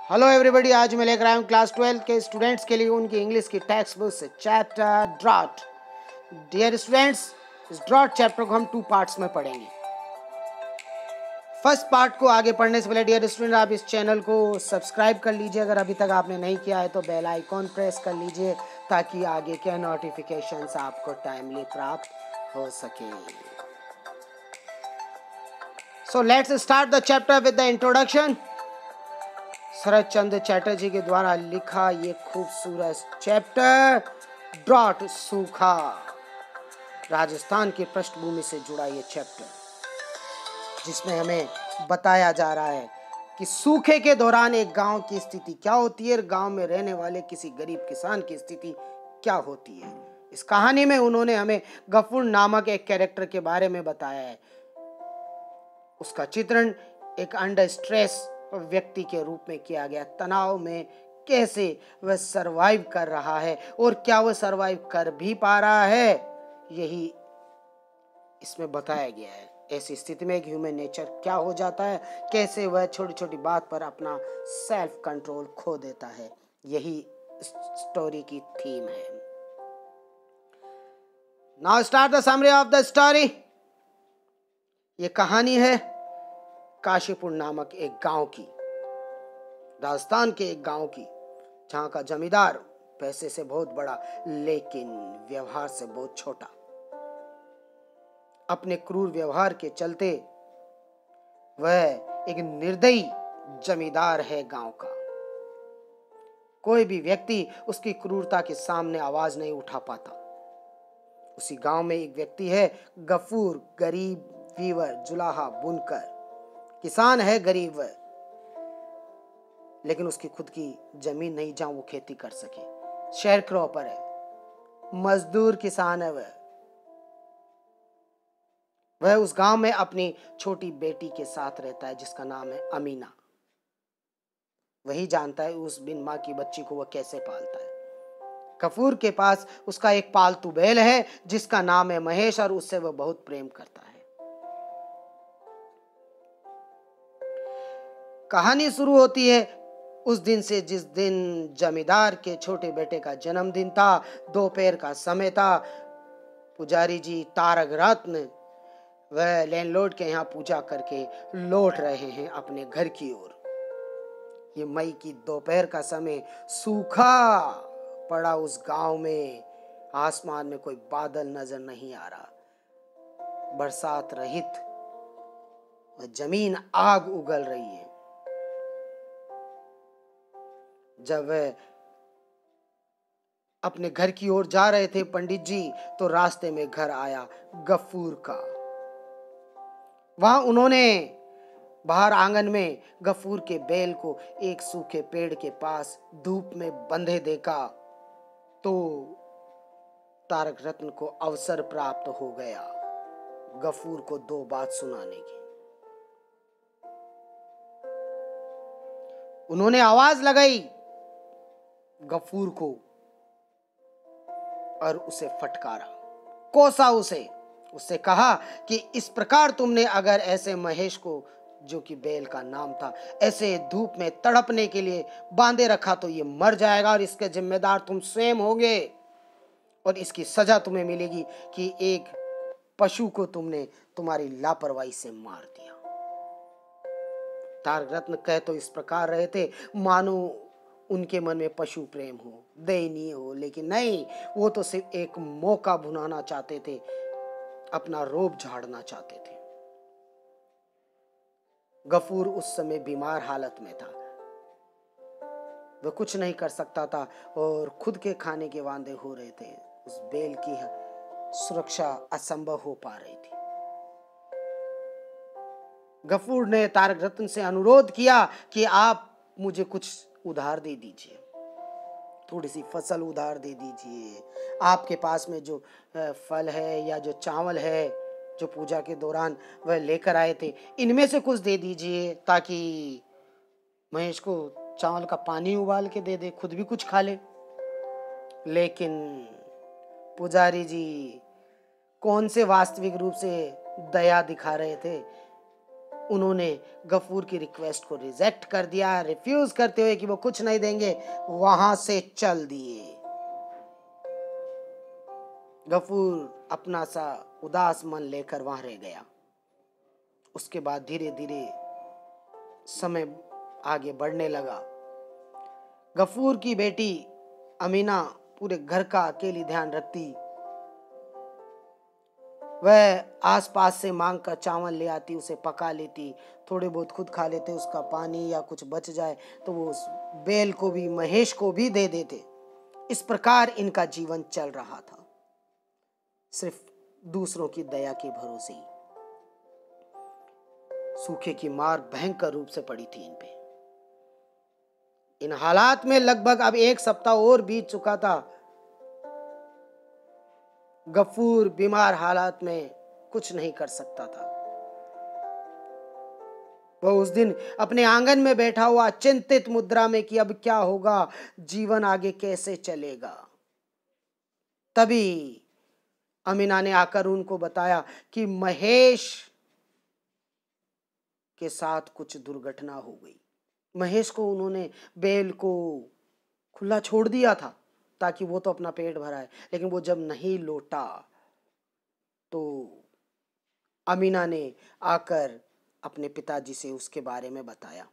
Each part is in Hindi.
हेलो एवरीबॉडी, आज मैं लेकर आया हूँ क्लास 12 के स्टूडेंट्स के लिए उनकी इंग्लिश की टेक्स्ट बुक से चैप्टर ड्रॉट। डियर स्टूडेंट्स, इस ड्रॉट चैप्टर को हम 2 पार्ट्स में पढ़ेंगे। फर्स्ट पार्ट को आगे पढ़ने से पहले डियर स्टूडेंट, आप इस चैनल को सब्सक्राइब कर लीजिए अगर अभी तक आपने नहीं किया है तो बेल आइकॉन प्रेस कर लीजिए ताकि आगे के नोटिफिकेशंस आपको टाइमली प्राप्त हो सके। So let's start the chapter with the introduction. Sharat Chandra Chatterjee के द्वारा लिखा ये खूबसूरत चैप्टर ड्रॉट, सूखा, राजस्थान की पृष्ठभूमि से जुड़ा ये चैप्टर, जिसमें हमें बताया जा रहा है कि सूखे के दौरान एक गांव की स्थिति क्या होती है, गांव में रहने वाले किसी गरीब किसान की स्थिति क्या होती है। इस कहानी में उन्होंने हमें गफूर नामक एक कैरेक्टर के बारे में बताया है। उसका चित्रण एक अंडर स्ट्रेस व्यक्ति के रूप में किया गया। तनाव में कैसे वह सरवाइव कर रहा है और क्या वह सरवाइव कर भी पा रहा है, यही इसमें बताया गया है। ऐसी स्थिति में ह्यूमन नेचर क्या हो जाता है, कैसे वह छोटी छोटी बात पर अपना सेल्फ कंट्रोल खो देता है, यही स्टोरी की थीम है। Now start the summary of the story. ये कहानी है काशीपुर नामक एक गांव की, राजस्थान के एक गांव की, जहां का जमींदार पैसे से बहुत बड़ा लेकिन व्यवहार से बहुत छोटा। अपने क्रूर व्यवहार के चलते वह एक निर्दयी जमींदार है गांव का। कोई भी व्यक्ति उसकी क्रूरता के सामने आवाज नहीं उठा पाता। उसी गांव में एक व्यक्ति है गफूर, गरीब वीवर, जुलाहा, बुनकर, किसान है गरीब वह, लेकिन उसकी खुद की जमीन नहीं जहां वो खेती कर सके। शेयर क्रॉपर है, मजदूर किसान है वह उस गांव में अपनी छोटी बेटी के साथ रहता है जिसका नाम है अमीना। वही जानता है उस बिन मां की बच्ची को वह कैसे पालता है। गफूर के पास उसका एक पालतू बैल है जिसका नाम है महेश और उससे वह बहुत प्रेम करता है। कहानी शुरू होती है उस दिन से जिस दिन जमींदार के छोटे बेटे का जन्मदिन था। दोपहर का समय था। पुजारी जी तारक रत्न वह लैंडलॉर्ड के यहाँ पूजा करके लौट रहे हैं अपने घर की ओर। ये मई की दोपहर का समय, सूखा पड़ा उस गांव में। आसमान में कोई बादल नजर नहीं आ रहा। बरसात रहित जमीन आग उगल रही है। जब वह अपने घर की ओर जा रहे थे पंडित जी, तो रास्ते में घर आया गफूर का। वहां उन्होंने बाहर आंगन में गफूर के बैल को एक सूखे पेड़ के पास धूप में बंधे देखा तो तारक रत्न को अवसर प्राप्त हो गया गफूर को 2 बात सुनाने की। उन्होंने आवाज लगाई गफूर को और उसे फटकारा, कोसा उसे। उससे कहा कि इस प्रकार तुमने अगर ऐसे महेश को, जो कि बैल का नाम था, ऐसे धूप में तड़पने के लिए बांधे रखा तो ये मर जाएगा और इसके जिम्मेदार तुम स्वयं होगे और इसकी सजा तुम्हें मिलेगी कि एक पशु को तुमने तुम्हारी लापरवाही से मार दिया। तारक रत्न कह तो इस प्रकार रहे थे मानो उनके मन में पशु प्रेम हो, दयनीय हो, लेकिन नहीं, वो तो सिर्फ एक मौका भुनाना चाहते थे, अपना रोब झाड़ना चाहते थे। गफूर उस समय बीमार हालत में था। वह कुछ नहीं कर सकता था और खुद के खाने के वांदे हो रहे थे। उस बैल की सुरक्षा असंभव हो पा रही थी। गफूर ने तारक रत्न से अनुरोध किया कि आप मुझे कुछ उधार दे दीजिए, थोड़ी सी फसल उधार दे दीजिए। आपके पास में जो फल है या जो चावल है जो पूजा के दौरान वह लेकर आए थे, इनमें से कुछ दे दीजिए ताकि महेश को चावल का पानी उबाल के दे दे, खुद भी कुछ खा ले। लेकिन पुजारी जी कौन से वास्तविक रूप से दया दिखा रहे थे। उन्होंने गफूर की रिक्वेस्ट को रिजेक्ट कर दिया, रिफ्यूज करते हुए कि वो कुछ नहीं देंगे, वहां से चल दिए। गफूर अपना सा उदास मन लेकर वहां रह गया। उसके बाद धीरे धीरे समय आगे बढ़ने लगा। गफूर की बेटी अमीना पूरे घर का अकेली ध्यान रखती। वह आसपास से मांग कर चावल ले आती, उसे पका लेती, थोड़े बहुत खुद खा लेते, उसका पानी या कुछ बच जाए तो वो उस बेल को भी, महेश को भी दे देते। इस प्रकार इनका जीवन चल रहा था, सिर्फ दूसरों की दया के भरोसे ही। सूखे की मार भयंकर रूप से पड़ी थी इन पे। इन हालात में लगभग अब 1 सप्ताह और बीत चुका था। गफूर बीमार हालात में कुछ नहीं कर सकता था। वह उस दिन अपने आंगन में बैठा हुआ चिंतित मुद्रा में कि अब क्या होगा, जीवन आगे कैसे चलेगा। तभी अमीना ने आकर उनको बताया कि महेश के साथ कुछ दुर्घटना हो गई। महेश को उन्होंने बेल को खुला छोड़ दिया था ताकि वो तो अपना पेट भराए, लेकिन वो जब नहीं लौटा तो अमीना ने आकर अपने पिताजी से उसके बारे में बताया।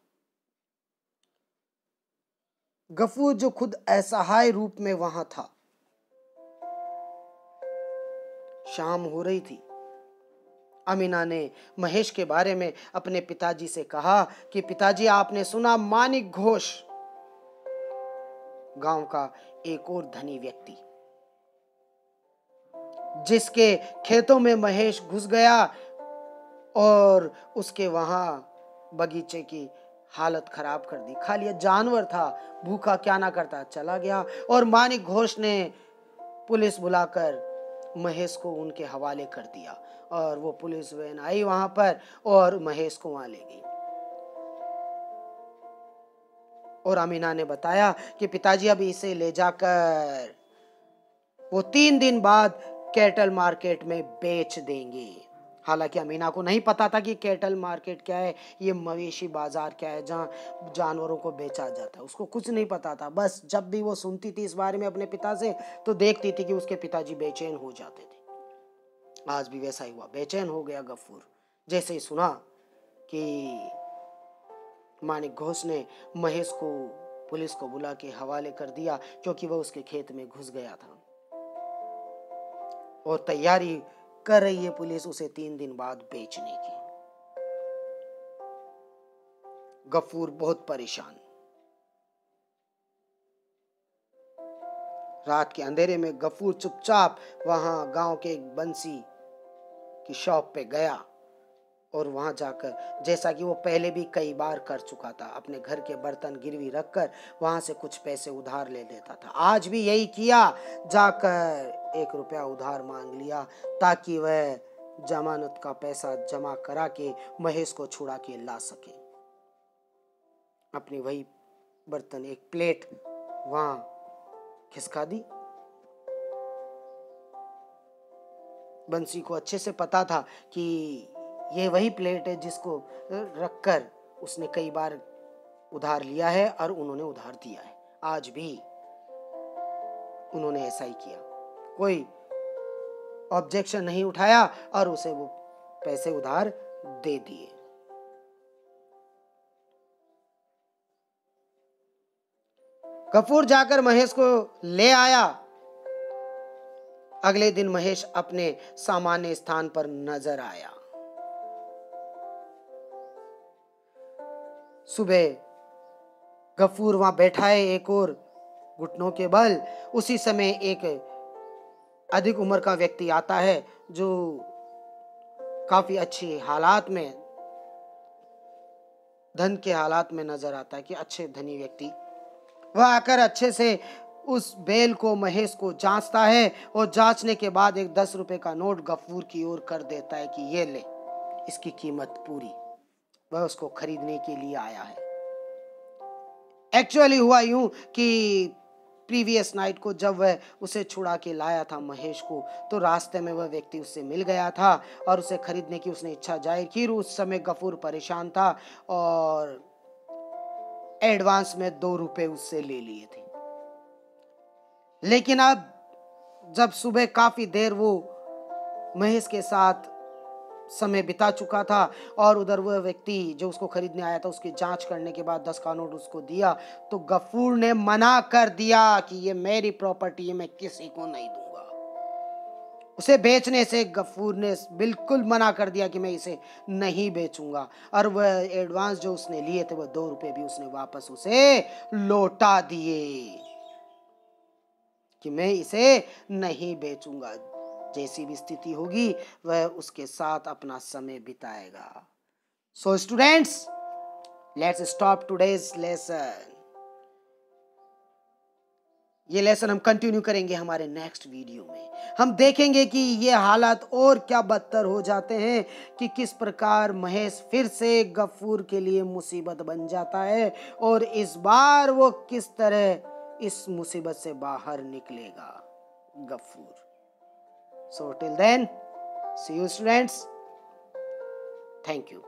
गफूर जो खुद असहाय रूप में वहां था, शाम हो रही थी। अमीना ने महेश के बारे में अपने पिताजी से कहा कि पिताजी, आपने सुना, मानिक घोष, गांव का एक और धनी व्यक्ति, जिसके खेतों में महेश घुस गया और उसके वहां बगीचे की हालत खराब कर दी। खा लिया, जानवर था, भूखा क्या ना करता, चला गया। और मानिक घोष ने पुलिस बुलाकर महेश को उनके हवाले कर दिया और वो पुलिस वैन आई वहां पर और महेश को वहां ले गई। और अमीना ने बताया कि पिताजी अब इसे ले जाकर वो 3 दिन बाद कैटल मार्केट में बेच देंगे। हालांकि अमीना को नहीं पता था कि कैटल मार्केट क्या है, ये मवेशी बाजार क्या है जहाँ जानवरों को बेचा जाता है। उसको कुछ नहीं पता था। बस जब भी वो सुनती थी इस बारे में अपने पिता से तो देखती थी कि उसके पिताजी बेचैन हो जाते थे। आज भी वैसा ही हुआ, बेचैन हो गया गफूर जैसे ही सुना कि मानिक घोष ने महेश को पुलिस को बुला के हवाले कर दिया, क्योंकि वह उसके खेत में घुस गया था और तैयारी कर रही है पुलिस उसे 3 दिन बाद बेचने की। गफूर बहुत परेशान। रात के अंधेरे में गफूर चुपचाप वहां गांव के एक बंसी की शॉप पे गया और वहां जाकर, जैसा कि वो पहले भी कई बार कर चुका था, अपने घर के बर्तन गिरवी रखकर वहां से कुछ पैसे उधार ले लेता था। आज भी यही किया, जाकर 1 रुपया उधार मांग लिया ताकि वह जमानत का पैसा जमा करा के महेश को छुड़ा के ला सके। अपनी वही बर्तन, एक प्लेट वहां खिसका दी। बंसी को अच्छे से पता था कि ये वही प्लेट है जिसको रखकर उसने कई बार उधार लिया है और उन्होंने उधार दिया है। आज भी उन्होंने ऐसा ही किया, कोई ऑब्जेक्शन नहीं उठाया और उसे वो पैसे उधार दे दिए। गफूर जाकर महेश को ले आया। अगले दिन महेश अपने सामान्य स्थान पर नजर आया। सुबह गफूर वहां बैठा है एक और घुटनों के बल। उसी समय एक अधिक उम्र का व्यक्ति आता है जो काफी अच्छी हालात में, धन के हालात में नजर आता है कि अच्छे धनी व्यक्ति। वह आकर अच्छे से उस बेल को, महेश को जांचता है और जांचने के बाद एक 10 रुपए का नोट गफूर की ओर कर देता है कि ये ले, इसकी कीमत पूरी। वह उसको खरीदने के लिए आया है। एक्चुअली हुआ यूं कि प्रीवियस नाइट को जब वह उसे छुड़ा के लाया था महेश को, तो रास्ते में वह व्यक्ति उससे मिल गया था और उसे खरीदने की उसने इच्छा जाहिर की। उस समय गफूर परेशान था और एडवांस में 2 रुपए उससे ले लिए थे। लेकिन अब जब सुबह काफी देर वो महेश के साथ समय बिता चुका था और उधर वह व्यक्ति जो उसको खरीदने आया था उसकी जांच करने के बाद 10 का नोट उसको दिया, तो गफूर ने मना कर दिया कि ये मेरी प्रॉपर्टी है, मैं किसी को नहीं दूंगा। उसे बेचने से गफूर ने बिल्कुल मना कर दिया कि मैं इसे नहीं बेचूंगा। और वह एडवांस जो उसने लिए थे वह 2 रुपए भी उसने वापस उसे लौटा दिए कि मैं इसे नहीं बेचूंगा। जैसी भी स्थिति होगी वह उसके साथ अपना समय बिताएगा। So students, let's stop today's lesson. ये लेसन हम कंटिन्यू करेंगे हमारे नेक्स्ट वीडियो में। हम देखेंगे कि ये हालात और क्या बदतर हो जाते हैं कि किस प्रकार महेश फिर से गफूर के लिए मुसीबत बन जाता है और इस बार वो किस तरह इस मुसीबत से बाहर निकलेगा Ghafoor. So till then, see you students. Thank you.